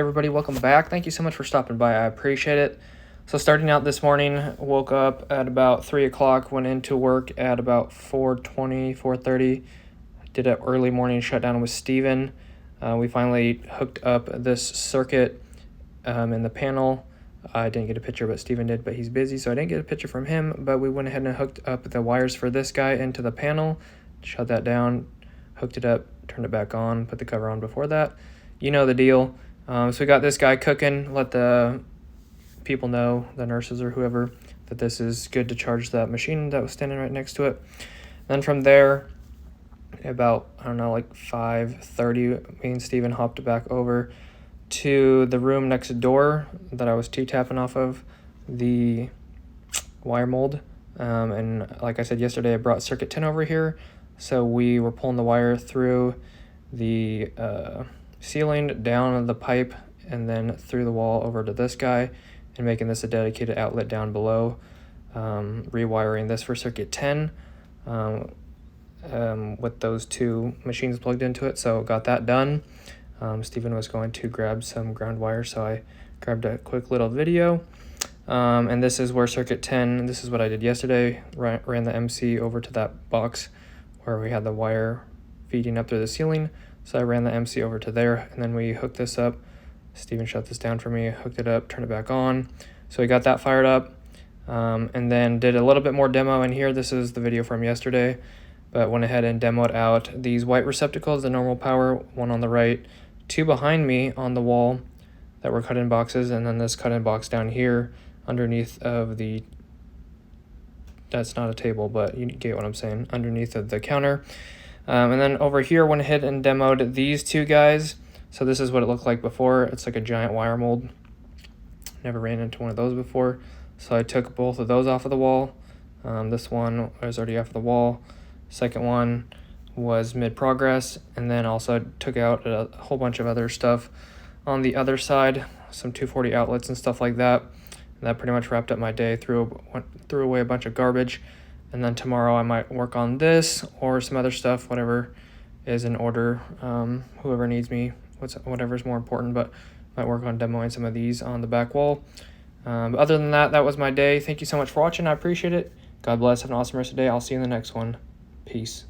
everybody, welcome back. Thank you so much for stopping by. I appreciate it. So starting out this morning, woke up at about 3 o'clock, went into work at about 4:20, 4:30. Did an early morning shutdown with Steven. We finally hooked up this circuit in the panel. I didn't get a picture, but Steven did, but he's busy, so I didn't get a picture from him. But we went ahead and hooked up the wires for this guy into the panel, shut that down, hooked it up, turned it back on, put the cover on before that. You know the deal. So we got this guy cooking, let the people know, the nurses or whoever, that this is good to charge that machine that was standing right next to it. Then from there, about, I don't know, like 5:30, me and Steven hopped back over to the room next door that I was T-tapping off of the wire mold. And like I said yesterday, I brought circuit 10 over here. So we were pulling the wire through the ceiling, down the pipe, and then through the wall over to this guy, and making this a dedicated outlet down below. Rewiring this for circuit 10 with those two machines plugged into it. So got that done. Steven was going to grab some ground wire, so I grabbed a quick little video. And this is where circuit 10, this is what I did yesterday, ran the MC over to that box where we had the wire feeding up through the ceiling. So I ran the MC over to there, and then we hooked this up. Steven shut this down for me, hooked it up, turned it back on. So we got that fired up, and then did a little bit more demo in here. This is the video from yesterday, but went ahead and demoed out these white receptacles, the normal power, one on the right, two behind me on the wall that were cut-in boxes, and then this cut-in box down here underneath of the, that's not a table, but you get what I'm saying, underneath of the counter. And then over here, went ahead and demoed these two guys. So this is what it looked like before. It's like a giant wire mold. Never ran into one of those before. So I took both of those off of the wall. This one was already off the wall. Second one was mid-progress. And then also took out a whole bunch of other stuff on the other side. Some 240 outlets and stuff like that. And that pretty much wrapped up my day. Threw away a bunch of garbage. And then tomorrow I might work on this or some other stuff, whatever is in order. Whoever needs me, whatever's more important, but might work on demoing some of these on the back wall. But other than that, that was my day. Thank you so much for watching. I appreciate it. God bless. Have an awesome rest of the day. I'll see you in the next one. Peace.